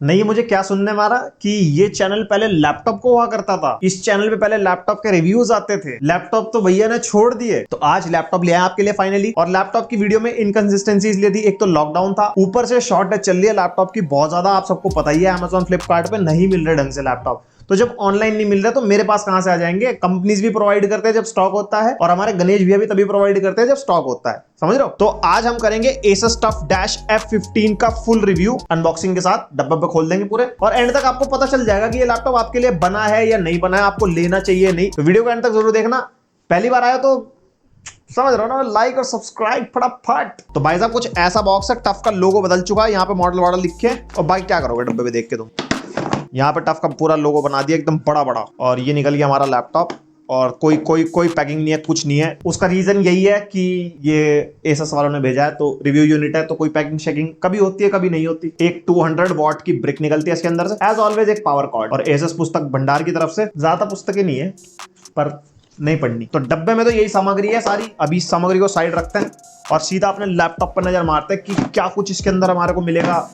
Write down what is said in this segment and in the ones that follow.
नहीं, मुझे क्या सुनने मारा कि ये चैनल पहले लैपटॉप को हुआ करता था। इस चैनल पे पहले लैपटॉप के रिव्यूज आते थे। लैपटॉप तो भैया ने छोड़ दिए। तो आज लैपटॉप ले आए आपके लिए फाइनली। और लैपटॉप की वीडियो में इनकंसिस्टेंसी इसलिए थी, एक तो लॉकडाउन था, ऊपर से शॉर्टेज चल रही है लैपटॉप की बहुत ज्यादा। आप सबको पता ही है, अमेजॉन फ्लिपकार्ट पे नहीं मिल रहे ढंग से लैपटॉप। तो जब ऑनलाइन नहीं मिल रहा तो मेरे पास कहां से आ जाएंगे। कंपनीज भी प्रोवाइड करते हैं जब स्टॉक होता है, और हमारे गणेश भैया भी तभी प्रोवाइड करते हैं जब स्टॉक होता है, समझ रहे हो। तो आज हम करेंगे Asus TUF का फुल रिव्यू अनबॉक्सिंग के साथ। डब्बे पे खोल देंगे पूरे, और एंड तक आपको पता चल जाएगा कि ये लैपटॉप आपके लिए बना है या नहीं बना है, आपको लेना चाहिए नहीं। तो वीडियो को एंड तक जरूर देखना। पहली बार आया तो समझ रहे हो ना, लाइक और सब्सक्राइब फटाफट। तो भाई साहब कुछ ऐसा बॉक्स है, टफ का लोगो बदल चुका है, यहाँ पे मॉडल वॉडल लिखे हैं। और भाई क्या करोगे डब्बे पे देख के तुम, यहाँ पे टफ का पूरा लोगो बना दिया एकदम बड़ा बड़ा। और ये निकल गया हमारा लैपटॉप, और कोई कोई कोई पैकिंग नहीं है, कुछ नहीं है। उसका रीजन यही है कि ये Asus वालों ने भेजा है, तो रिव्यू यूनिट है, तो कोई पैकिंग शेकिंग कभी होती है कभी नहीं होती। एक 200 वॉट की ब्रिक निकलती है इसके अंदर से, एज ऑलवेज एक पावर कॉर्ड। और Asus पुस्तक भंडार की तरफ से ज्यादा पुस्तकें नहीं है, पर नहीं पढ़नी। तो डब्बे में तो यही सामग्री है सारी। अभी इस सामग्री को साइड रखते हैं और सीधा अपने लैपटॉप पर नजर मारते हैं कि क्या कुछ इसके अंदर हमारे को मिलेगा,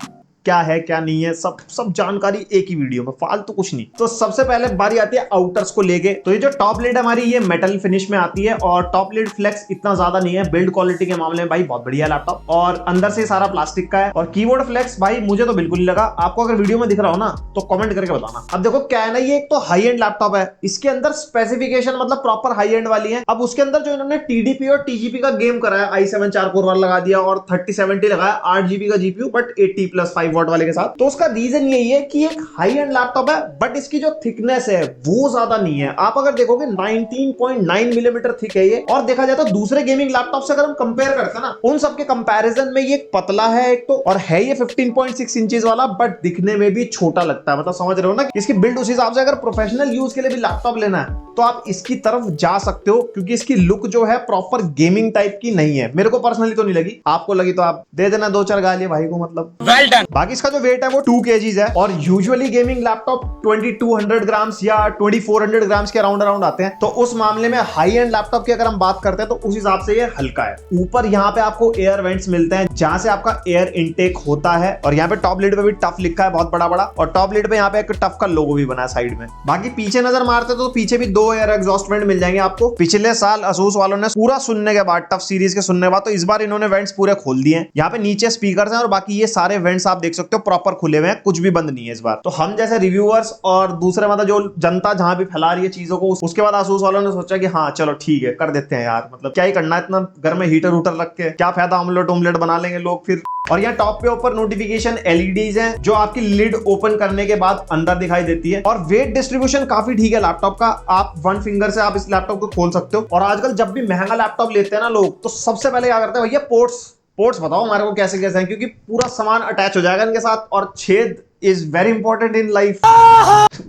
क्या है क्या नहीं है, सब जानकारी एक ही वीडियो में, फालतू कुछ नहीं। तो सबसे पहले बारी आती है आउटर्स को लेके। तो ये जो टॉप लिड हमारी, ये मेटल फिनिश में आती है, और टॉप लिड फ्लेक्स इतना ज्यादा नहीं है। बिल्ड क्वालिटी के मामले में भाई बहुत बढ़िया लैपटॉप, और अंदर से सारा प्लास्टिक का है। और कीबोर्ड फ्लेक्स भाई मुझे तो बिल्कुल नहीं लगा। आपको अगर वीडियो में दिख रहा हो ना तो कमेंट करके बताना। अब देखो क्या है ना, ये एक तो हाई एंड लैपटॉप है, इसके अंदर स्पेसिफिकेशन मतलब प्रॉपर हाई एंड वाली है। अब उसके अंदर जो इन्होंने TDP और TGP का गेम कराया, i7 4 कोर वाला लगा दिया और 3070 लगाया, 8GB का GPU बट 80+5 वॉट वाले के साथ। तो उसका रीजन यही है कि एक हाई एंड लैपटॉप है, बट इसकी जो थिकनेस है वो ज्यादा नहीं है। आप अगर देखोगे 19.9 मिलीमीटर थिक है ये। और देखा जाए तो दूसरे गेमिंग लैपटॉप से अगर हम कंपेयर करते हैं ना, उन सबके कंपैरिजन में ये पतला है एक तो, और है ये 15.6 इंचेस वाला, बट दिखने में भी छोटा लगता है। मतलब समझ रहे हो ना, इसकी बिल्ड उस हिसाब से। अगर प्रोफेशनल यूज के लिए भी लैपटॉप लेना है तो आप इसकी तरफ जा सकते हो, क्योंकि इसकी लुक जो है प्रॉपर गेमिंग टाइप की नहीं है। मेरे को पर्सनली तो नहीं लगी, आपको लगी तो आप दे देना 2-4 गालियां भाई को, मतलब वेल डन। बाकी इसका जो वेट है वो 2 kgs है, और यूजुअली गेमिंग लैपटॉप 2200 ग्राम्स या 2400 ग्राम्स के अराउंड आते हैं। तो उस मामले में हाई एंड लैपटॉप की अगर हम बात करते हैं तो उस हिसाब से ये हल्का है। ऊपर यहाँ पे आपको एयर वेंट्स मिलते हैं जहां से आपका एयर इनटेक होता है, और यहाँ पे टॉप लिड पे भी टफ लिखा है बहुत बड़ा बड़ा, और टॉप लिड पे यहाँ पे एक टफ का लोगो भी बना है साइड में। बाकी पीछे नजर मारते तो पीछे भी 2 एयर एग्जॉस्ट वेंट मिल जाएंगे आपको। पिछले साल Asus वालों ने पूरा सुनने के बाद, टफ सीरीज के सुनने के बाद, तो इस बार इन्होंने वेंट्स पूरे खोल दिए हैं। यहाँ पे नीचे स्पीकर्स हैं, और बाकी ये सारे वेंट्स आप देख सकते हो प्रॉपर खुले हुए हैं, कुछ भी बंद नहीं है इस बार। तो हम जैसे रिव्यूअर्स और दूसरे मतलब जो जनता जहां भी फैला रही है चीजों को, उसके बाद Asus वालों ने सोचा कि हाँ चलो ठीक है कर देते हैं यार, मतलब क्या ही करना है, इतना घर में हीटर उटर रख के क्या फायदा, ऑमलेट बना लेंगे लोग फिर। और यहाँ टॉप पे ऊपर नोटिफिकेशन LEDs हैं जो आपकी लिड ओपन करने के बाद अंदर दिखाई देती है। और वेट डिस्ट्रीब्यूशन काफी ठीक है लैपटॉप का, आप 1 फिंगर से आप इस लैपटॉप को खोल सकते हो। और आजकल जब भी महंगा लैपटॉप लेते हैं ना लोग, तो सबसे पहले क्या करते हैं, भैया पोर्ट्स बताओ हमारे को कैसे कैसे हैं, क्योंकि पूरा सामान अटैच हो जाएगा इनके साथ, और छेद is very important in life.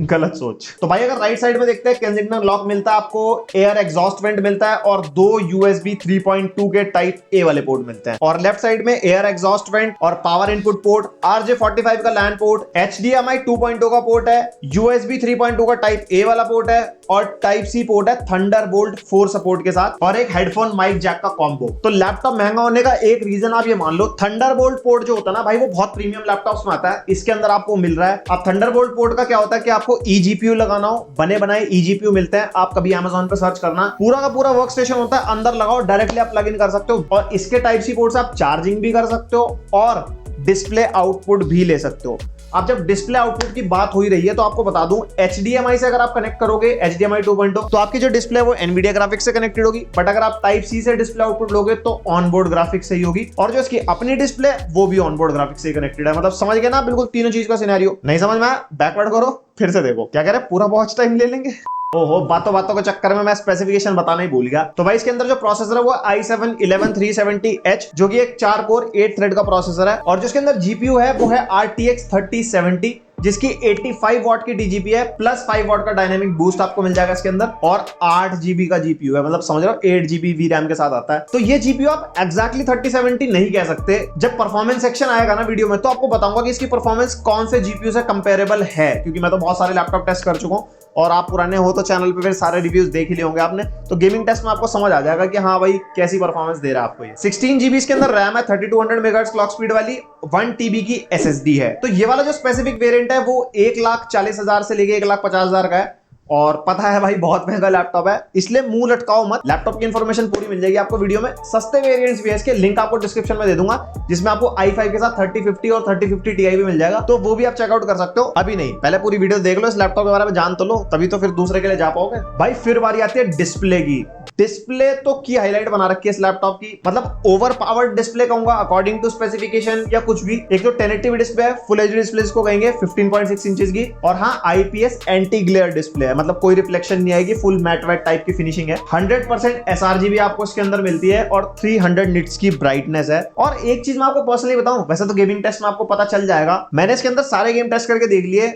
गलत सोच। तो भाई अगर राइट साइड में देखते हैं, केंजिंगटन लॉक मिलता है आपको, एयर एग्जॉस्ट वेंट मिलता है, और 2 USB 3.2 के टाइप A वाले पोर्ट मिलते हैं। और लेफ्ट साइड में एयर एग्जॉस्ट वेंट और पावर इनपुट पोर्ट, RJ45 का लैन पोर्ट, HDMI 2.0 का पोर्ट है, USB 3.2 का टाइप A वाला पोर्ट है, और टाइप C पोर्ट है थंडरबोल्ट 4 सपोर्ट के साथ, और एक हेडफोन माइक जैक का कॉम्बो। तो लैपटॉप महंगा होने का एक रीजन आप ये मान लो, थंडरबोल्ट पोर्ट जो होता है ना भाई, वो बहुत प्रीमियम लैपटॉप्स में आता है, इसके अंदर आपको मिल रहा है। अब थंडरबोल्ट पोर्ट का क्या होता है कि आपको eGPU लगाना हो, बने बनाए eGPU मिलते हैं, आप कभी Amazon पे सर्च करना, पूरा का पूरा वर्क स्टेशन होता है, अंदर लगाओ, डायरेक्टली आप प्लग इन कर सकते हो। और इसके टाइप सी पोर्ट से आप चार्जिंग भी कर सकते हो और डिस्प्ले आउटपुट भी ले सकते हो। अब जब डिस्प्ले आउटपुट की बात हो ही रही है तो आपको बता दूं, HDMI से अगर आप कनेक्ट करोगे, HDMI 2.0, तो आपकी जो डिस्प्ले है वो NVIDIA ग्राफिक्स से कनेक्टेड होगी। बट अगर आप टाइप C से डिस्प्ले आउटपुट लोगे तो ऑनबोर्ड ग्राफिक्स से ही होगी, और जो इसकी अपनी डिस्प्ले वो भी ऑनबोर्ड ग्राफिक्स से कनेक्टेड है। मतलब समझ गए ना बिल्कुल तीनों चीज का सिनेरियो। नहीं समझ में आया, बैकवर्ड करो फिर से देखो। क्या कह रहे, पूरा वॉच टाइम ले लेंगे। ओहो, बातों के चक्कर में मैं स्पेसिफिकेशन बताना ही भूल गया। तो भाई इसके अंदर जो प्रोसेसर है वो i7 11370H, जो कि एक 4 कोर 8 थ्रेड का प्रोसेसर है। और जो इसके अंदर GPU है वो है RTX 3070, जिसकी 85 वॉट की DGP है, प्लस 5 वॉट का डायनेमिक बूस्ट आपको मिल जाएगा इसके अंदर, और 8 GB का GPU है, मतलब समझ रहे हो 8 GB VRAM के साथ आता है। तो ये GPU आप एग्जैक्टली 3070 नहीं कह सकते। जब परफॉर्मेंस सेक्शन आएगा ना वीडियो में, तो आपको बताऊंगा कि इसकी परफॉर्मेंस कौन से GPU से कंपेरेबल है, क्योंकि मैं तो बहुत सारे लैपटॉप टेस्ट कर चुका हूं। और आप पुराने हो तो चैनल पे फिर सारे रिव्यूज देख ही लिए होंगे आपने, तो गेमिंग टेस्ट में आपको समझ आ जाएगा कि हाँ भाई कैसी परफॉर्मेंस दे रहा है आपको ये। 16 GB इसके अंदर रैम है, 3200 मेगाहर्ट्ज क्लॉक स्पीड वाली, 1 TB की SSD है। तो ये वाला जो स्पेसिफिक वेरिएंट है वो 1,40,000 से लेके 1,50,000 का है, और पता है भाई बहुत महंगा लैपटॉप है, इसलिए मुंह लटकाओ मत। लैपटॉप की इंफॉर्मेशन पूरी मिल जाएगी आपको वीडियो में। सस्ते वेरिएंट्स भी है इसके, लिंक आपको डिस्क्रिप्शन में दे दूंगा, जिसमें आपको i5 के साथ 3050 और 3050 Ti भी मिल जाएगा, तो वो भी आप चेकआउट कर सकते हो। अभी नहीं, पहले पूरी वीडियो देख लो, इस लैपटॉप के बारे में जान तो लो, तभी तो फिर दूसरे के लिए जा पाओगे भाई। फिर बारी आती है डिस्प्ले की। डिस्प्ले तो की हाईलाइट बना रखी है इस लैपटॉप की, मतलब ओवर पावर्ड डिस्प्ले कहूंगा अकॉर्डिंग टू स्पेसिफिकेशन या कुछ भी। एक तो 1080p डिस्प्ले है, फुल एचडी डिस्प्ले इसको कहेंगे, 15.6 इंचेस की, और हाँ IPS एंटी ग्लेयर डिस्प्ले है, मतलब कोई रिफ्लेक्शन नहीं आएगी, फुल मैट वेट टाइप की फिनिशिंग है। 100% sRGB आपको इसके अंदर मिलती है और 300 निट्स की ब्राइटनेस है। और एक चीज मैं आपको पर्सनली बताऊं, वैसे तो गेमिंग टेस्ट में आपको पता चल जाएगा, मैंने इसके अंदर सारे गेम टेस्ट करके देख लिए।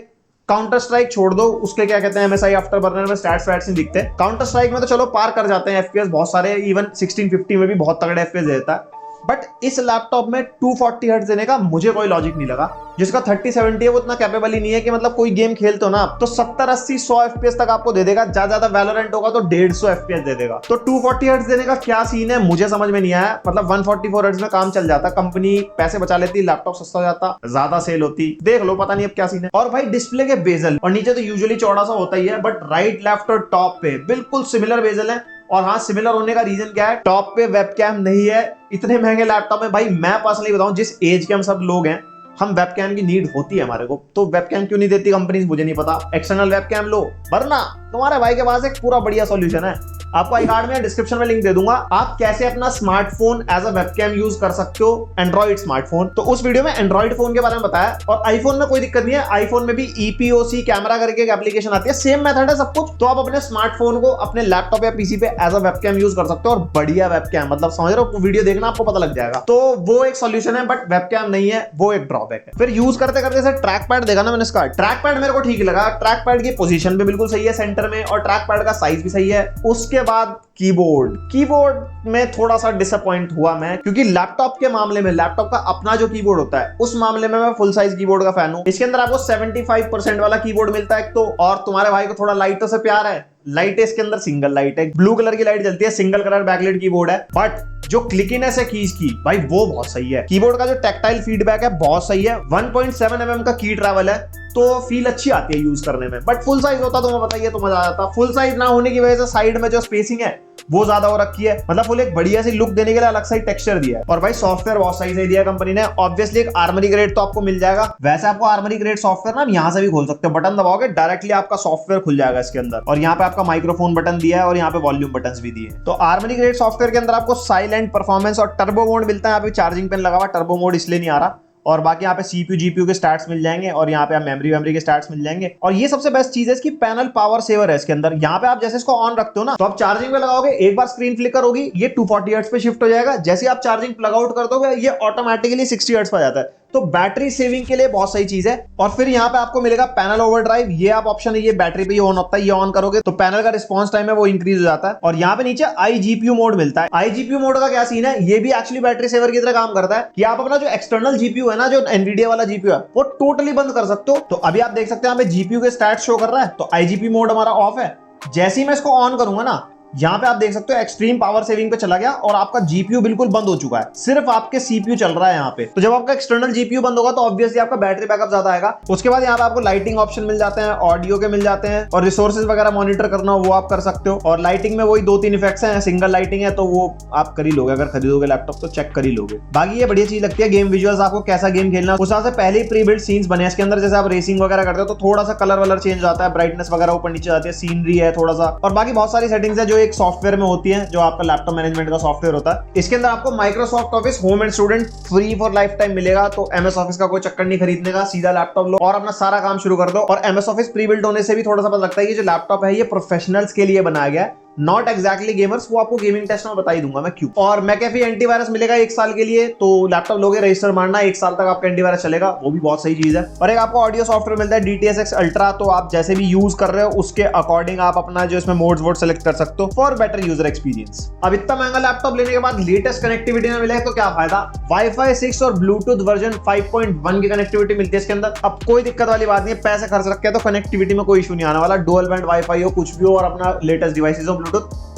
काउंटर स्ट्राइक छोड़ दो, उसके क्या कहते हैं MSI आफ्टर बर्नर में स्टैट्स वैट्स नहीं दिखते। काउंटर स्ट्राइक में तो चलो पार कर जाते हैं FPS बहुत सारे, इवन 1650 में भी बहुत तगड़े FPS देता है, बट इस लैपटॉप में 240 हर्ट्ज देने का मुझे कोई लॉजिक नहीं लगा। जिसका 3070 है वो इतना कैपेबल ही नहीं है कि मतलब कोई गेम खेलते हो ना तो 70 80 100 FPS तक आपको दे देगा, ज्यादा वैलोरेंट होगा तो 150 FPS दे देगा। तो 240 हर्ट्ज देने का क्या सीन है मुझे समझ में नहीं आया, मतलब 144 हर्ट्ज में काम चल जाता, कंपनी पैसे बचा लेती, लैपटॉप सस्ता हो जाता, ज्यादा सेल होती, देख लो पता नहीं अब क्या सीन है। और भाई डिस्प्ले के बेजल, और नीचे तो यूजुअली चौड़ा सा होता ही है, बट राइट लेफ्ट और टॉप पे बिल्कुल सिमिलर बेजल है। और हाँ, सिमिलर होने का रीजन क्या है, टॉप पे वेबकैम नहीं है। इतने महंगे लैपटॉप में भाई मैं पर्सनली बताऊं, जिस एज के हम सब लोग हैं, हम वेबकैम की नीड होती है हमारे को, तो वेबकैम क्यों नहीं देती कंपनीज मुझे नहीं पता। एक्सटर्नल वेबकैम लो, वरना तुम्हारे भाई के पास एक पूरा बढ़िया सॉल्यूशन है, आपको आई कार्ड में डिस्क्रिप्शन में लिंक दे दूंगा, आप कैसे अपना smartphone as a webcam use कर सकते हो, एंड्रॉइड स्मार्टफोन। तो उस वीडियो में एंड्रॉइड फोन के बारे में बताया, और आईफोन में कोई दिक्कत नहीं है, आईफोन में भी EPOC कैमरा करके एक एप्लीकेशन आती है, सेम मेथड है सब कुछ। तो आप अपने स्मार्टफोन को अपने लैपटॉप या पीसी पे एज अ वेबकैम यूज कर सकते हो, और बढ़िया वेबकैम, मतलब समझ रहे हो, वीडियो देखना आपको पता लग जाएगा। तो वो एक सोल्यूशन है, बट वेबकैम नहीं है, वो एक ड्रॉबैक है। फिर यूज करते करते जैसे ट्रैक पैड देखा ना मैंने, इसका ट्रैक पैड मेरे को ठीक लगा, ट्रैक पैड की पोजीशन भी बिल्कुल सही है सेंटर में, और ट्रैक पैड का साइज भी सही है। उसके बाद कीबोर्ड में थोड़ा सा डिसअपॉइंट हुआ मैं, क्योंकि लैपटॉप के मामले में, लैपटॉप का अपना जो कीबोर्ड होता है उस मामले में मैं फुल साइज कीबोर्ड का फैन हूं। इसके अंदर आपको 75% वाला कीबोर्ड मिलता है एक तो, और तुम्हारे भाई को थोड़ा लाइटों से प्यार है, लाइट है इसके अंदर, सिंगल लाइट है, ब्लू कलर की लाइट जलती है, सिंगल कलर बैकलाइट कीबोर्ड है। बट जो क्लिकीनेस है कीज की भाई वो बहुत सही है, कीबोर्ड का जो टैक्टाइल फीडबैक है बहुत सही है, 1.7 mm का की ट्रैवल है, तो फील अच्छी आती है यूज करने में। बट फुल साइज होता तो मैं बताइए तो मजा आ जाता। फुल साइज ना होने की वजह से साइड में जो स्पेसिंग है वो ज्यादा हो रखी है, मतलब फुल एक बढ़िया सी लुक देने के लिए अलग सा टेक्सचर दिया है। और भाई सॉफ्टवेयर बहुत सही से दिया है कंपनी ने, ऑब्वियसली एक आर्मरी ग्रेड तो आपको मिल जाएगा। वैसे आपको आर्मरी ग्रेड सॉफ्टवेयर ना यहां से भी खोल सकते हो, बटन दबाओगे डायरेक्टली आपका सॉफ्टवेयर खुल जाएगा इसके अंदर, और यहाँ पे आपका माइक्रोफोन बटन दिया है, और यहाँ पे वॉल्यूम बटन भी दिए। तो आर्मरी ग्रेड सॉफ्टवेयर के अंदर आपको साइलेंट, परफॉर्मेंस और टर्बो मोड मिलता है। यहाँ पे चार्जिंग पिन लगा हुआ, टर्बो मोड इसलिए नहीं आ रहा। और बाकी यहाँ पे CPU GPU के स्टैट्स मिल जाएंगे, और यहाँ पे आप मेमोरी के स्टैट्स मिल जाएंगे। और ये सबसे बेस्ट चीज है इसकी, पैनल पावर सेवर है इसके अंदर। यहाँ पे आप जैसे इसको ऑन रखते हो ना, तो आप चार्जिंग पे लगाओगे, एक बार स्क्रीन फ्लिकर होगी, ये 240 हर्ट्ज पे शिफ्ट हो जाएगा। जैसे आप चार्जिंग प्लग आउट कर दोगे, ये ऑटोमेटिकली 60 हर्ट्ज पे जाता है। तो बैटरी सेविंग के लिए बहुत सही चीज है। और फिर यहाँ पे आपको मिलेगा पैनल ओवरड्राइव, ये आप ऑप्शन है, ये बैटरी पे ऑन होता है, ये ऑन करोगे तो पैनल का रिस्पांस टाइम है वो इंक्रीज हो जाता है। और यहाँ पे नीचे iGPU मोड मिलता है। iGPU मोड का क्या सीन है, ये भी एक्चुअली बैटरी सेवर की तरह काम करता है, कि आप अपना जो एक्सटर्नल GPU है ना, जो NVIDIA वाला GPU है, वो टोटली बंद कर सकते हो। तो अभी आप देख सकते हैं यहाँ पे GPU के स्टैट्स शो कर रहा है, तो iGPU मोड हमारा ऑफ है। जैसे ही मैं इसको ऑन करूंगा ना, यहाँ पे आप देख सकते हो एक्सट्रीम पावर सेविंग पे चला गया, और आपका GPU बिल्कुल बंद हो चुका है, सिर्फ आपके CPU चल रहा है यहाँ पे। तो जब आपका एक्सटर्नल GPU बंद होगा तो ऑब्वियसली आपका बैटरी बैकअप ज्यादा आएगा। उसके बाद यहाँ पे आपको लाइटिंग ऑप्शन मिल जाते हैं, ऑडियो के मिल जाते हैं, और रिसोर्सेज वगैरह मॉनिटर करना हो वो आप कर सकते हो। और लाइटिंग में वही 2-3 इफेक्ट्स हैं, सिंगल लाइटिंग है तो वो आप कर ही लोगे, अगर खरीदोगे लैपटॉप तो चेक कर ही लोगे। बाकी ये बढ़िया चीज लगती है, गेम विजुअल्स, आपको कैसा गेम खेलना उस हिसाब से पहले ही प्री बिल्ट सीन्स बने इसके अंदर। जैसे आप रेसिंग वगैरह करते हो तो थोड़ा सा कलर वलर चेंज आता है, ब्राइटनेस वगैरह ऊपर नीचे जाती है, सीनरी है थोड़ा सा, और बाकी बहुत सारी सेटिंग्स है जो एक सॉफ्टवेयर में होती है, जो आपका लैपटॉप मैनेजमेंट का सॉफ्टवेयर होता है। इसके अंदर आपको Microsoft office home and student free for life time मिलेगा, तो MS ऑफिस का कोई चक्कर नहीं खरीदने का, सीधा लैपटॉप लो और अपना सारा काम शुरू कर दो। और MS ऑफिस प्री बिल्ट होने से भी थोड़ा सा पता लगता है कि जो लैपटॉप है ये प्रोफेशनल्स के लिए बनाया गया है, नॉट एग्जैक्टली गेमर्स, वो आपको गेमिंग टेस्ट में बता ही दूंगा मैं क्यों। और मैकेफी एंटीवायरस मिलेगा 1 साल के लिए, तो लैपटॉप लोगे रजिस्टर मारना 1 साल तक आपका एंटीवायरस चलेगा, वो भी बहुत सही चीज है। और एक आपको ऑडियो सॉफ्टवेयर मिलता है DTS:X अल्ट्रा, तो आप जैसे भी यूज कर रहे हो उसके अकॉर्डिंग आप अपना जो इसमें मोड्स वोड सेलेक्ट कर सकते हो फॉर बेटर यूजर एक्सपीरियंस। अब इतना महंगा लैपटॉप लेने के बाद लेटेस्ट कनेक्टिविटी में मिले तो क्या फायदा, वाईफाई 6 और ब्लूटूथ वर्जन 5.1 की कनेक्टिविटी मिलती है इसके अंदर। अब कोई दिक्कत वाली बात नहीं है, पैसे खर्च रखे तो कनेक्टिविटी में कोई इशू नहीं आने वाला, डुअल बैंड वाईफाई हो कुछ भी हो और अपना लेटेस्ट डिवाइसेस हो ब्लूटूथ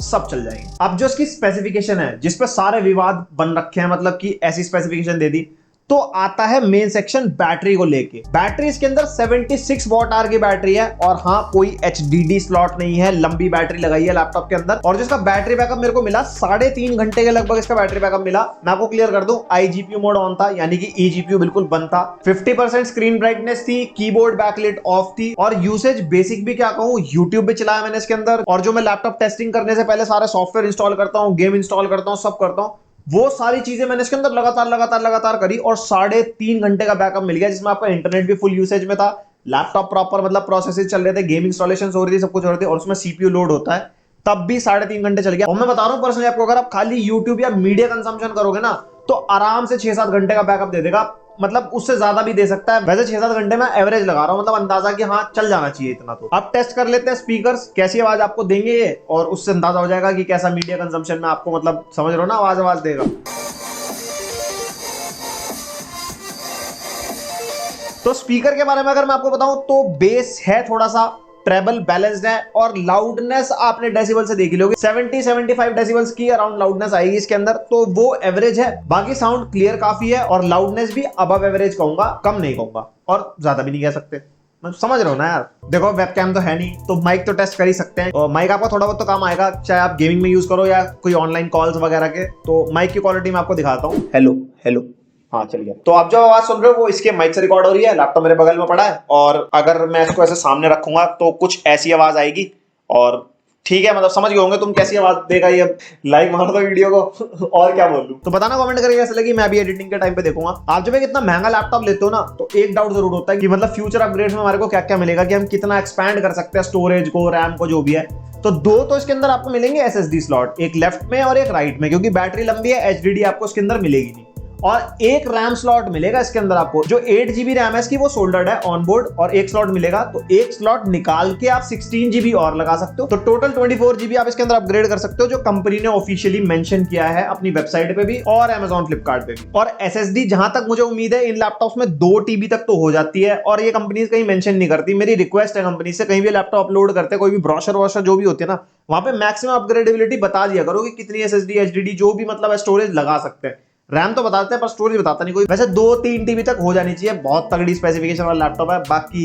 सब चल जाएंगे। अब जो इसकी स्पेसिफिकेशन है जिसपे सारे विवाद बन रखे हैं, मतलब कि ऐसी स्पेसिफिकेशन दे दी, तो आता है मेन सेक्शन बैटरी को लेके। बैटरी इसके अंदर 76 वॉट आवर की बैटरी है और हाँ कोई HDD स्लॉट नहीं है, लंबी बैटरी लगाई है लैपटॉप के अंदर। और जिसका बैटरी बैकअप मेरे को मिला 3.5 घंटे के लगभग इसका बैटरी बैकअप मिला। मैं आपको क्लियर कर दूं, iGPU मोड ऑन था, यानी कि eGPU बिल्कुल बंद था, 50% स्क्रीन ब्राइटनेस थी, कीबोर्ड बैकलाइट ऑफ थी और यूसेज बेसिक भी क्या कहूं, यूट्यूब भी चलाया मैंने इसके अंदर। और जो मैं लैपटॉप टेस्टिंग करने से पहले सारे सॉफ्टवेयर इंस्टॉल करता हूं, गेम इंस्टॉल करता हूं, सब करता हूं, वो सारी चीजें मैंने इसके अंदर लगातार करी और 3.5 घंटे का बैकअप मिल गया, जिसमें आपका इंटरनेट भी फुल यूसेज में था, लैपटॉप प्रॉपर मतलब प्रोसेसेस चल रहे थे, गेम इंस्टॉलेशन हो रही थी, सब कुछ हो रही थी और उसमें CPU लोड होता है, तब भी 3.5 घंटे चल गया। और मैं बता रहा हूं पर्सनली आपको, अगर आप खाली यूट्यूब या मीडिया कंजम्पशन करोगे ना तो आराम से 6-7 घंटे का बैकअप दे देगा, मतलब उससे ज्यादा भी दे सकता है। वैसे 6-7 घंटे में एवरेज लगा रहा हूं, मतलब अंदाजा कि हाँ चल जाना चाहिए इतना। तो अब टेस्ट कर लेते हैं स्पीकर्स कैसी आवाज आपको देंगे ये, और उससे अंदाजा हो जाएगा कि कैसा मीडिया कंजम्पशन में आपको, मतलब समझ रहे हो ना, आवाज देगा। तो स्पीकर के बारे में अगर मैं आपको बताऊं तो बेस है थोड़ा सा ट्रेबल बैलेंस्ड है और लाउडनेस आपने डेसिबल से देखी लोगे 70-75 डेसिबल्स की अराउंड लाउडनेस आएगी इसके अंदर, तो वो एवरेज है। बाकी साउंड क्लियर काफी है और लाउडनेस भी अबव एवरेज कहूंगा, कम नहीं कहूंगा और ज्यादा भी नहीं कह सकते, मैं समझ रहा हूं ना यार। देखो वेबकैम तो है नहीं, तो माइक तो टेस्ट कर ही सकते हैं, और माइक आपका थोड़ा बहुत तो काम आएगा, चाहे आप गेमिंग में यूज करो या कोई ऑनलाइन कॉल्स वगैरह के। तो माइक की क्वालिटी मैं आपको दिखाता हूँ। हेलो हेलो, हाँ चलिए। तो आप जो आवाज सुन रहे हो वो इसके माइक से रिकॉर्ड हो रही है, लैपटॉप मेरे बगल में पड़ा है और अगर मैं इसको ऐसे सामने रखूंगा तो कुछ ऐसी आवाज आएगी। और ठीक है, मतलब समझ गए होंगे तुम कैसी आवाज देगा ये। लाइक मार दो वीडियो को और क्या बोल लूं। तो बताना कमेंट करके कैसे लगी, मैं भी एडिटिंग के टाइम पे देखूंगा। आप जब एक इतना महंगा लैपटॉप लेते हो ना तो एक डाउट जरूर होता है कि मतलब फ्यूचर अपग्रेड्स में हमारे को क्या क्या मिलेगा, कि हम कितना एक्सपैंड कर सकते हैं स्टोरेज को, रैम को, जो भी है। तो दो तो इसके अंदर आपको मिलेंगे SSD स्लॉट, एक लेफ्ट में और एक राइट में, क्योंकि बैटरी लंबी है, HDD आपको इसके अंदर मिलेगी नहीं। और एक रैम स्लॉट मिलेगा इसके अंदर आपको, जो 8 GB रैम है इसकी, वो सोल्डर्ड है ऑन बोर्ड, और एक स्लॉट मिलेगा, तो एक स्लॉट निकाल के आप 16 GB और लगा सकते हो, तो टोटल 24 GB आप इसके अंदर अपग्रेड कर सकते हो, जो कंपनी ने ऑफिशियली मेंशन किया है अपनी वेबसाइट पे भी और Amazon फ्लिपकार्ट पे भी। और SSD जहां तक मुझे उम्मीद है इन लैपटॉप्स में 2 TB तक तो हो जाती है, और ये कंपनी कहीं मेंशन नहीं करती। मेरी रिक्वेस्ट है कंपनी से, कहीं भी लैपटॉप अपलोड करते कोई भी ब्रोशर वॉशर जो भी होती है ना, वहां पे मैक्सिमम अपग्रेडेबिलिटी बता दिया करो कि कितनी SSD HDD जो भी मतलब स्टोरेज लगा सकते हैं। रैम तो बताते हैं पर स्टोरेज बताता नहीं कोई। वैसे 2-3 TB तक हो जानी चाहिए, बहुत तगड़ी स्पेसिफिकेशन वाला लैपटॉप है। बाकी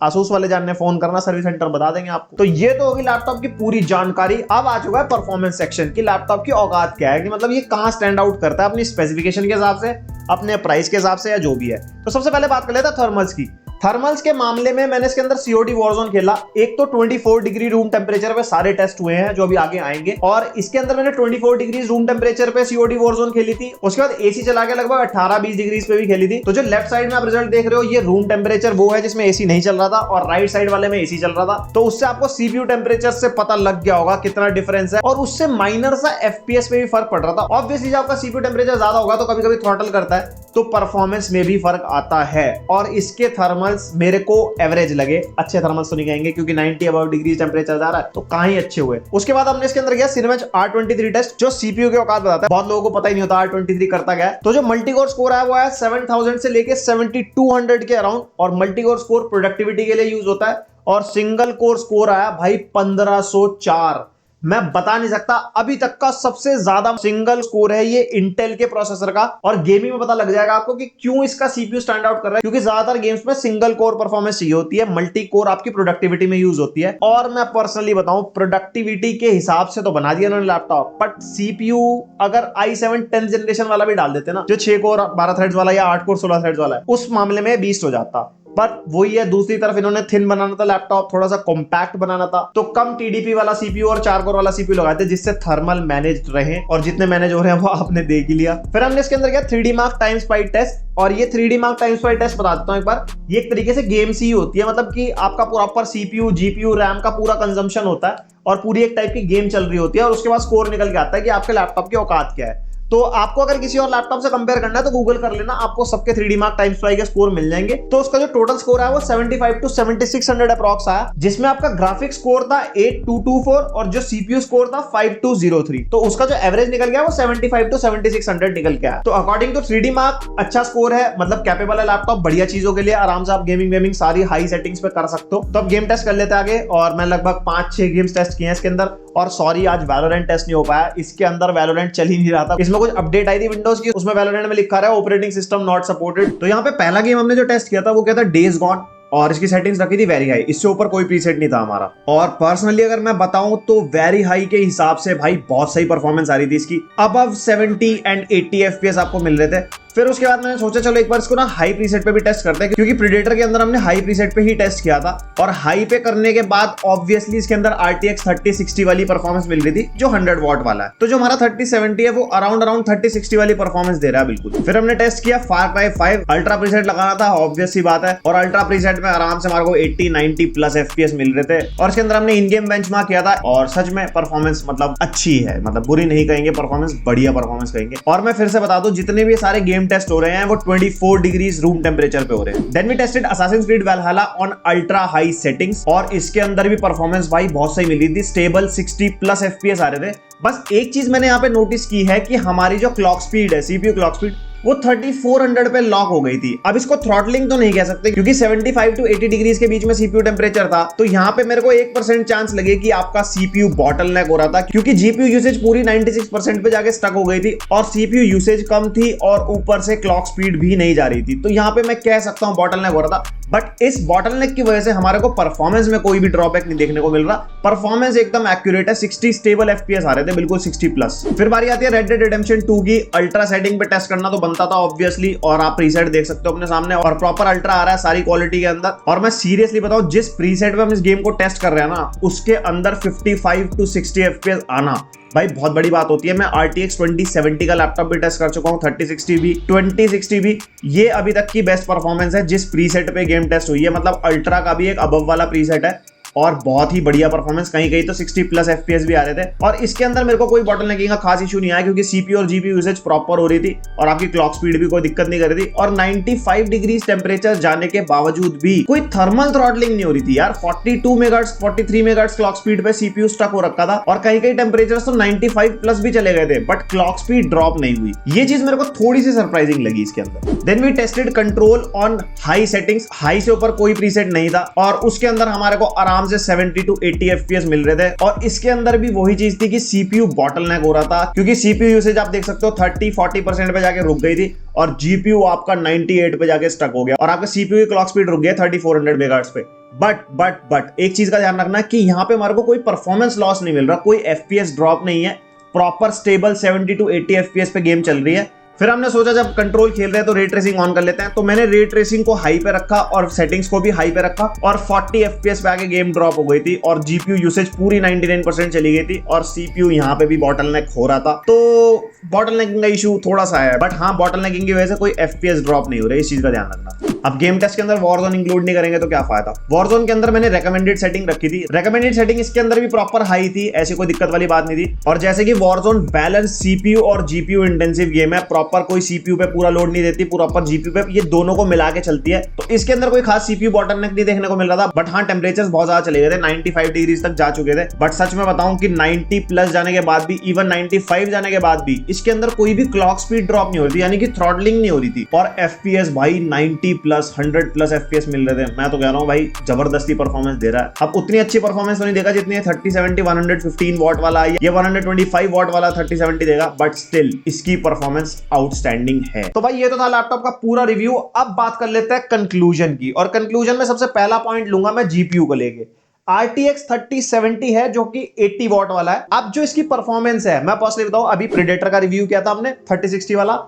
आसूस वाले जानने फोन करना, सर्विस सेंटर बता देंगे आपको। तो ये तो होगी लैपटॉप की पूरी जानकारी। अब आ चुका है परफॉर्मेंस सेक्शन की, लैपटॉप की औकात क्या है, कि मतलब ये कहां स्टैंड आउट करता है अपनी स्पेसिफिकेशन के हिसाब से, अपने प्राइस के हिसाब से, या जो भी है। तो सबसे पहले बात कर लेते हैं थर्मल्स की। थर्मल्स के मामले में मैंने इसके अंदर COD वॉरजोन खेला। एक तो 24 डिग्री रूम टेम्परेचर पे सारे टेस्ट हुए हैं जो अभी आगे आएंगे, और इसके अंदर मैंने 24 डिग्री रूम टेम्परेचर पे COD वॉरजोन खेली थी। उसके बाद AC चला के लगभग 18-20 डिग्री पे भी खेली थी। तो जो लेफ्ट साइड में आप रिजल्ट देख रहे हो, ये रूम टेम्परेचर वो है जिसमें AC नहीं चल रहा था, और राइट साइड वाले में AC चल रहा था। तो उससे आपको CPU टेम्परेचर से पता लग गया होगा कितना डिफरेंस है, और उससे माइनर सा FPS पे भी फर्क पड़ रहा था। ऑब्वियसली जब आपका CPU टेम्परेचर ज्यादा होगा तो कभी कभी थ्रॉटल करता है, तो परफॉर्मेंस में भी फर्क आता है। और इसके थर्मल्स मेरे को एवरेज लगे, अच्छे थर्मल्स तो नहीं कहेंगे क्योंकि 90 अबव डिग्री टेंपरेचर जा रहा है, तो कहां ही अच्छे हुए। उसके बाद हमने इसके अंदर किया Cinebench R23 टेस्ट, जो CPU के औकात बताता है। बहुत लोगों को पता ही नहीं होता R23 करता क्या है। तो जो मल्टी कोर स्कोर है वो है 7000 से लेके 7200 के अराउंड, और मल्टी कोर स्कोर प्रोडक्टिविटी के लिए यूज होता है। और सिंगल कोर स्कोर आया भाई 1504। मैं बता नहीं सकता, अभी तक का सबसे ज्यादा सिंगल स्कोर है ये इंटेल के प्रोसेसर का। और गेमिंग में पता लग जाएगा आपको कि क्यों इसका CPU स्टैंड आउट कर रहा है, क्योंकि ज्यादातर गेम्स में सिंगल कोर परफॉर्मेंस चाहिए होती है, मल्टी कोर आपकी प्रोडक्टिविटी में यूज होती है। और मैं पर्सनली बताऊं, प्रोडक्टिविटी के हिसाब से तो बना दिया उन्होंने लैपटॉप, बट CPU अगर i7 10th जनरेशन वाला भी डाल देते ना, जो 6 कोर 12 थ्रेड्स वाला या 8 कोर 16 थ्रेड्स वाला है, उस मामले में 20 हो जाता। पर वही है, दूसरी तरफ इन्होंने थिन बनाना था लैपटॉप, थोड़ा सा कॉम्पैक्ट बनाना था, तो कम टीडीपी वाला सीपीयू और 4 कोर वाला सीपीयू लगाए थे जिससे थर्मल मैनेज रहे, और जितने मैनेज हो रहे हैं वो आपने देख ही लिया। फिर हमने इसके अंदर किया 3D mark time spied test, और ये 3D mark time spied test बता देता हूं एक बार, ये एक तरीके से गेम सी होती है, मतलब कि आपका प्रॉपर सीपीयू जीपीयू रैम का पूरा कंजम्पशन होता है और पूरी एक टाइप की गेम चल रही होती है, और उसके बाद स्कोर निकल के आता है कि आपके लैपटॉप की औकात क्या है। तो आपको अगर किसी और लैपटॉप से कंपेयर करना है तो गूगल कर लेना, आपको सबके 3D मार्क टाइम स्पाई के स्कोर मिल जाएंगे। तो उसका जो टोटल स्कोर है वो 75 to 7600 अप्रॉक्स आया, जिसमें आपका ग्राफिक्स स्कोर था 8224 और जो सीपीयू स्कोर था 5203। तो उसका जो एवरेज निकल गया वो 75 to 7600 निकल के आया। तो अकॉर्डिंग टू 3D मार्क अच्छा स्कोर है, मतलब कैपेबल है लैपटॉप बढ़िया चीजों के लिए, आराम से आप गेमिंग सारी हाई सेटिंग्स पे कर सकते हो। तो अब गेम टेस्ट कर लेते हैं आगे, और मैं लगभग 5-6 गेम्स टेस्ट किए हैं इसके अंदर। और सॉरी आज वैलोरेंट टेस्ट नहीं हो पाया, इसके अंदर वैलोरेंट चल ही नहीं रहा था, इसमें कुछ अपडेट आई थी विंडोज की, उसमें वैलोरेंट में लिखा रहा है ऑपरेटिंग सिस्टम नॉट सपोर्टेड। तो यहाँ पे पहला गेम हमने जो टेस्ट किया था वो क्या था, डेज गॉन, और इसकी सेटिंग्स रखी थी वेरी हाई, इससे ऊपर कोई प्रीसेट नहीं था हमारा। और पर्सनली अगर मैं बताऊं तो वेरी हाई के हिसाब से भाई बहुत सही परफॉर्मेंस आ रही थी इसकी, अबव 70 and 80 FPS आपको मिल रहे थे। फिर उसके बाद मैंने सोचा चलो एक बार इसको ना हाई प्रीसेट पे भी टेस्ट करते हैं, क्योंकि प्रेडेटर के अंदर हमने हाई प्रीसेट पे ही टेस्ट किया था, और हाई पे करने के बाद ऑब्वियसली इसके अंदर RTX 3060 वाली परफॉर्मेंस मिल रही थी जो 100 वॉट वाला है। तो जो हमारा 3070 है वो अराउंड 3060 वाली परफॉर्मेंस दे रहा है बिल्कुल। फिर हमने टेस्ट किया फार क्राई 5, अल्ट्रा प्रीसेट लगाना था ऑब्वियस सी बात है, और अल्ट्रा प्रीसेट में आराम से हमारे को 80-90 प्लस FPS मिल रहे थे, और इसके अंदर हमने इन गेम बेंचमार्क किया था, और सच में परफॉर्मेंस मतलब अच्छी है, मतलब बुरी नहीं कहेंगे, परफॉर्मेंस बढ़िया परफॉर्मेंस कहेंगे। और मैं फिर से बता दूं जितने भी सारे गेम टेस्ट हो रहे हैं वो 24 डिग्रीज रूम टेम्परेचर पे हो रहे हैं। Then we tested Assassin's Creed Valhalla on ultra high settings, और इसके अंदर भी परफॉर्मेंस भाई बहुत सही मिली थी, स्टेबल 60 प्लस FPS आ रहे थे। बस एक चीज मैंने यहाँ पे नोटिस की है कि हमारी जो क्लॉक स्पीड है, सीपीयू क्लॉक स्पीड, वो 3400 पे लॉक हो गई थी। अब इसको थ्रॉटलिंग तो नहीं कह सकते, क्योंकि 75 to 80 डिग्रीज के बीच में सीपीयू टेम्परेचर था, तो यहाँ पे मेरे को 1% चांस लगे कि आपका सीपीयू बॉटलनेक हो रहा था, क्योंकि जीपीयू यूसेज पूरी 96% पे जाके स्टक हो गई थी, और सीपीयू यूसेज कम थी, और ऊपर से क्लॉक स्पीड भी नहीं जा रही थी। तो यहाँ पे मैं कह सकता हूँ बॉटलनेक हो रहा था, बट इस बॉटलनेक की वजह से हमारे को परफॉर्मेंस में कोई भी ड्रॉबैक नहीं देखने को मिल रहा। परफॉर्मेंस एकदम एक्यूरेट है, 60 स्टेबल FPS आ रहे थे, बिल्कुल 60 प्लस। फिर बारी आती है रेड डेड रिडेम्पशन 2 की। अल्ट्रा सेटिंग पे टेस्ट करना तो बनता था ऑब्वियसली, और आप प्रीसेट देख सकते हो अपने सामने, और प्रॉपर अल्ट्रा आ रहा है सारी क्वालिटी के अंदर। और मैं सीरियसली बताऊं, जिस प्रीसेट पे हम इस गेम को टेस्ट कर रहे हैं ना, उसके अंदर 55 to 60 FPS आना भाई बहुत बड़ी बात होती है। मैं RTX 2070 का लैपटॉप भी टेस्ट कर चुका हूँ, 3060 भी, 2060 भी। ये अभी तक की बेस्ट परफॉर्मेंस है जिस प्रीसेट पे गेम टेस्ट हुई है, मतलब अल्ट्रा का भी एक अबव वाला प्रीसेट है, और बहुत ही बढ़िया परफॉर्मेंस, कहीं कहीं तो 60 प्लस FPS भी आ रहे थे। और इसके अंदर मेरे को कोई बॉटलनेकिंग का खास इशू नहीं आया, क्योंकि सीपीयू और जीपीयू यूसेज प्रॉपर हो रही थी, और आपकी क्लॉक स्पीड भी कोई दिक्कत नहीं कर रही थी, और 95 डिग्रीज टेम्परेचर जाने के बावजूद भी कोई थर्मल थ्रॉटलिंग नहीं हो रही थी यार। 42 मेगाहर्ट्ज 43 मेगाहर्ट्ज क्लॉक स्पीड पे सीपीयू स्टक हो रखा था, और कहीं कहीं टेम्परेचर तो 95 प्लस भी चले गए थे, बट क्लॉक स्पीड ड्रॉप नहीं हुई। ये चीज मेरे को थोड़ी सी सरप्राइजिंग लगी इसके अंदर। Then we tested control on high settings, high से ऊपर कोई प्रीसेट नहीं था, और उसके अंदर हमारे को आराम से 70 to 80 FPS मिल रहे थे। और इसके अंदर भी वही चीज थी कि सीपीयू बॉटलनेक हो रहा था, क्योंकि सीपीयू यूसेज आप देख सकते हो 30-40% पे जाके रुक गई थी, और जीपीयू आपका 98 पे जाके स्टक हो गया, और आपका सीपीयू की क्लॉक स्पीड रुक गया 3400 मेगाहर्ट्ज पे। बट एक चीज का ध्यान रखना कि यहाँ पे हमारे को कोई परफॉर्मेंस लॉस नहीं मिल रहा, कोई FPS ड्रॉप नहीं है, प्रॉपर स्टेबल 70 to 80 FPS पे गेम चल रही है। फिर हमने सोचा जब कंट्रोल खेल रहे हैं तो रे ट्रेसिंग ऑन कर लेते हैं, तो मैंने रे ट्रेसिंग को हाई पे रखा और सेटिंग्स को भी हाई पे रखा, और 40 FPS पे आके गेम ड्रॉप हो गई थी, और जीपीयू यूसेज पूरी 99% चली गई थी, और सीपीयू यहाँ पे भी बॉटलनेक हो रहा था। तो बॉटलनेकिंग का इशू थोड़ा सा है, बट हाँ बॉटलनेकिंग की वजह से कोई FPS ड्रॉप नहीं हो रहा है, इस चीज का ध्यान रखना। अब गेम टेस्ट के अंदर वॉरजोन इंक्लूड नहीं करेंगे तो क्या फायदा। वॉरजोन के अंदर मैंने रेकमेंडेड सेटिंग रखी थी, रेकमेंडेड सेटिंग इसके अंदर भी प्रॉपर हाई थी, ऐसी कोई दिक्कत वाली बात नहीं थी। और जैसे कि वॉरजोन बैलेंस सीपीयू और जीपीयू इंटेंसिव गेम है, प्रॉपर कोई सीपीयू पे पूरा लोड नहीं देती, प्रॉपर जीपीयू पे ये दोनों को मिला के चलती है, तो इसके अंदर कोई खास सीपीयू बॉटलनेक नहीं देखने को मिल रहा था। बट हाँ टेम्परेचर बहुत ज्यादा चले गए थे, 95 डिग्रीज तक जा चुके थे। बट सच में बताऊं कि 90 प्लस जाने के बाद भी, इवन 95 जाने के बाद भी इसके अंदर कोई भी क्लॉक स्पीड ड्रॉप नहीं हो रही थी, यानी कि थ्रॉटलिंग नहीं हो रही थी। और FPS भाई 90 प्लस 100 प्लस FPS मिल रहे थे। मैं तो कह रहा हूँ भाई जबरदस्ती परफॉर्मेंस दे रहा है। अब उतनी अच्छी परफॉर्मेंस तो नहीं देगा जितनी 3070 115 वॉट वाला, ये 125 वॉट वाला 3070 देगा, बट स्टिल इसकी परफॉर्मेंस आउटस्टैंडिंग है। तो भाई ये तो था लैपटॉप का पूरा रिव्यू। अब बात कर लेते हैं कंक्लूजन की, और कंक्लूजन में सबसे पहला पॉइंट लूंगा मैं जीपीयू को लेके। RTX 3070 है जो कि 80 वॉट वाला है। अब जो इसकी परफॉर्मेंस है, मैं पर्सनली बताऊं, अभी प्रेडेटर का रिव्यू किया था हमने 3060 वाला,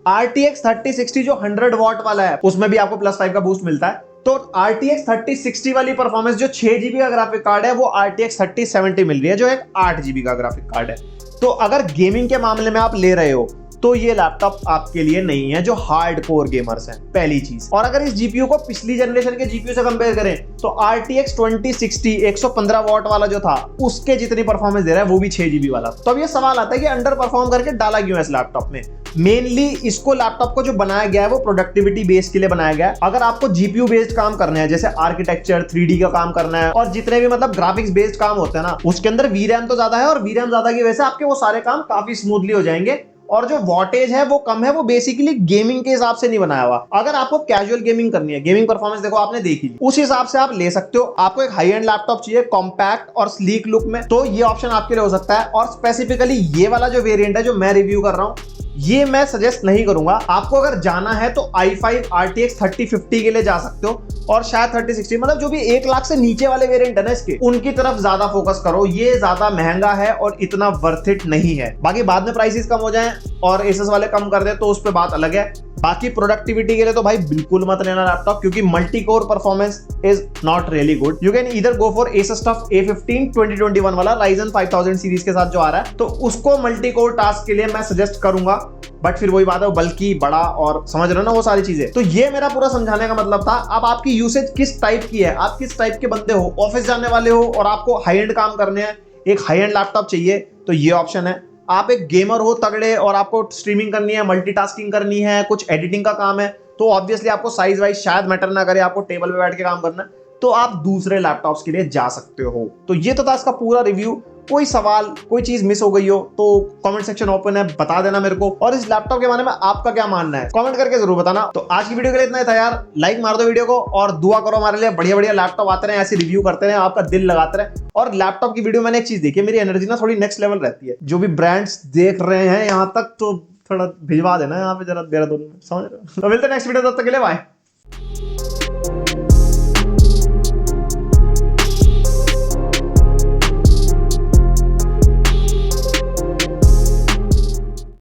RTX 3060 जो 100 वॉट वाला है उसमें भी आपको +5 का बूस्ट मिलता है। तो RTX 3060 वाली परफॉर्मेंस जो 6 GB का ग्राफिक कार्ड है वो RTX 3070 मिल रही है जो एक 8 GB का ग्राफिक कार्ड है। तो अगर गेमिंग के मामले में आप ले रहे हो तो ये लैपटॉप आपके लिए नहीं है जो हार्डकोर गेमर्स हैं, पहली चीज। और अगर इस जीपीयू को पिछली जनरेशन के जीपीयू से कंपेयर करें तो RTX 2060 115 वॉट वाला जो था उसके जितनी परफॉर्मेंस दे रहा है वो भी 6 GB वाला। तो अब ये सवाल आता है कि अंडर परफॉर्म करके डाला क्यों है इस लैपटॉप में। मेनली इसको लैपटॉप को जो बनाया गया है वो प्रोडक्टिविटी बेस के लिए बनाया गया है। अगर आपको जीपीयू बेस्ड काम करना है जैसे आर्किटेक्चर 3D का काम करना है और जितने भी मतलब ग्राफिक्स बेस्ड काम होते हैं ना उसके अंदर VRAM तो ज्यादा है और VRAM ज्यादा की वजह से आपके वो सारे काम काफी स्मूथली हो जाएंगे और जो वॉटेज है वो कम है, वो बेसिकली गेमिंग के हिसाब से नहीं बनाया हुआ। अगर आपको कैजुअल गेमिंग करनी है, गेमिंग परफॉर्मेंस देखो आपने देखी उस हिसाब से आप ले सकते हो। आपको एक हाई एंड लैपटॉप चाहिए कॉम्पैक्ट और स्लीक लुक में तो ये ऑप्शन आपके लिए हो सकता है। और स्पेसिफिकली ये वाला जो वेरिएंट है जो मैं रिव्यू कर रहा हूं ये मैं सजेस्ट नहीं करूंगा। आपको अगर जाना है तो i5 RTX 3050 के लिए जा सकते हो और शायद 3060 मतलब जो भी 1 लाख से नीचे वाले वेरिएंट है ना इसके उनकी तरफ ज्यादा फोकस करो। ये ज्यादा महंगा है और इतना वर्थ इट नहीं है। बाकी बाद में प्राइसेस कम हो जाएं और एसएस वाले कम कर दे तो उस पर बात अलग है। बाकी प्रोडक्टिविटी के लिए तो भाई बिल्कुल मत लेना लैपटॉप क्योंकि multi core performance is not really good. You can either go for Asus TUF A15 2021 वाला Ryzen 5000 सीरीज के साथ जो आ रहा है तो उसको मल्टी कोर टास्क के लिए मैं सजेस्ट करूंगा। बट फिर वही बात है बल्कि बड़ा और समझ रहे हो ना वो सारी चीजें। तो ये मेरा पूरा समझाने का मतलब था। अब आपकी यूसेज किस टाइप की है, आप किस टाइप के बंदे हो, ऑफिस जाने वाले हो और आपको हाई एंड काम करने हैं, एक हाई एंड लैपटॉप चाहिए तो ये ऑप्शन है। आप एक गेमर हो तगड़े और आपको स्ट्रीमिंग करनी है, मल्टीटास्किंग करनी है, कुछ एडिटिंग का काम है तो ऑब्वियसली आपको साइज वाइज शायद मैटर ना करे, आपको टेबल पे बैठ के काम करना है तो आप दूसरे लैपटॉप्स के लिए जा सकते हो। तो ये तो था इसका पूरा रिव्यू। कोई सवाल कोई चीज मिस हो गई हो तो कमेंट सेक्शन ओपन है, बता देना मेरे को। और इस लैपटॉप के बारे में आपका क्या मानना है कमेंट करके जरूर बताना। तो आज की वीडियो के लिए इतना ही था यार। लाइक मार दो वीडियो को और दुआ करो हमारे लिए बढ़िया बढ़िया लैपटॉप आते रहे, ऐसे रिव्यू करते रहे, आपका दिल लगाते रहे। और लैपटॉप की वीडियो मैंने एक चीज देखी है, मेरी एनर्जी ना थोड़ी नेक्स्ट लेवल रहती है। जो भी ब्रांड्स देख रहे हैं यहाँ तक तो थोड़ा भिजवा देना यहाँ पे जरा देहरादून में, समझ रहे हो। तो मिलते हैं नेक्स्ट वीडियो, तब तक के लिए बाय।